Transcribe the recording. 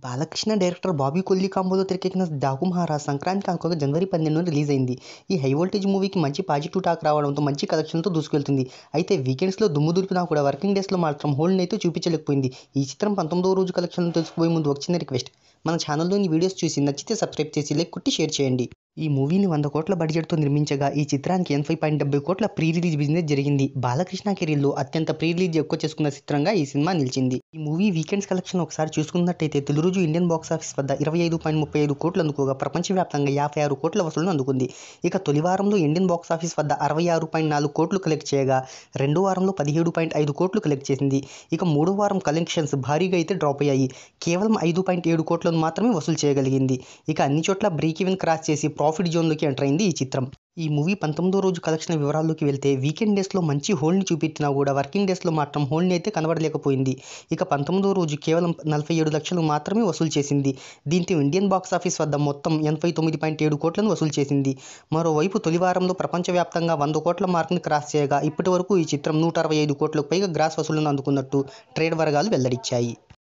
Balakrishna director Bobby Kolli కాంబోతో తెరకెక్కిన డాకు మహారాజ్ సంక్రాంతికి అనుకోగా జనవరి 12న release అయింది. ఈ హై వోల్టేజ్ మూవీకి మంచి పాజిటివ్ టాక్ రావడంతో మంచి కలెక్షన్లతో దూసుకెళ్తుంది. అయితే వీకెండ్స్లో దుమ్ము దులిపినా కూడా వర్కింగ్ డేస్లో మాత్రం హోల్డ్ని అయితే చూపించలేకపోయింది. ఈ చిత్రం 19వ రోజు కలెక్షన్లను తెలుసుకుపోయే ముందు ఒక చిన్న రిక్వెస్ట్, మన ఛానల్లోని వీడియోస్ చూసి నచ్చితే సబ్స్క్రైబ్ చేసి లైక్ కొట్టి షేర్ చేయండి. ఈ మూవీని 100 కోట్ల బడ్జెట్తో నిర్మించగా ఈ చిత్రానికి 80.70 కోట్ల ప్రీ రిలీజ్ బిజినెస్ జరిగింది. బాలకృష్ణ కెరీర్లో అత్యంత ప్రీ రిలీజ్ ఎక్కువ చేసుకున్న చిత్రంగా ఈ సినిమా నిలిచింది. ఈ మూవీ వీకెండ్స్ కలెక్షన్ ఒకసారి చూసుకున్నట్టయితే తొలి రోజు ఇండియన్ బాక్స్ ఆఫీస్ వద్ద 25.35 కోట్లు అందుకోగా ప్రపంచవ్యాప్తంగా 56 కోట్ల వసూళ్లను అందుకుంది. ఇక తొలి వారంలో ఇండియన్ బాక్స్ ఆఫీస్ వద్ద 66.4 కోట్లు కలెక్ట్ చేయగా రెండో వారంలో 17.5 కోట్లు కలెక్ట్ చేసింది. ఇక మూడో వారం కలెక్షన్స్ భారీగా అయితే డ్రాప్ అయ్యాయి. కేవలం 5.7 కోట్లను మాత్రమే వసూలు చేయగలిగింది. ఇక అన్ని చోట్ల బ్రేక్ ఈవెన్ క్రాస్ చేసి ప్రాఫిట్ జోన్లోకి ఎంటర్ అయింది ఈ చిత్రం. ఈ మూవీ 19వ రోజు కలెక్షన్ వివరాల్లోకి వెళ్తే వీకెండ్ డేస్లో మంచి హోల్డ్ని చూపించినా కూడా వర్కింగ్ డేస్లో మాత్రం హోల్డ్ని అయితే కనబడలేకపోయింది. ఇక 19వ రోజు కేవలం 47 లక్షలు మాత్రమే వసూలు చేసింది. దీంతో ఇండియన్ బాక్స్ ఆఫీస్ వద్ద మొత్తం 89.7 కోట్లను వసూలు చేసింది. మరోవైపు తొలి వారంలో ప్రపంచవ్యాప్తంగా 100 కోట్ల మార్క్ని క్రాస్ చేయగా ఇప్పటి వరకు ఈ చిత్రం 165 కోట్లకు పైగా గ్రాస్ వసూళ్లను అందుకున్నట్టు ట్రేడ్ వర్గాలు వెల్లడించాయి.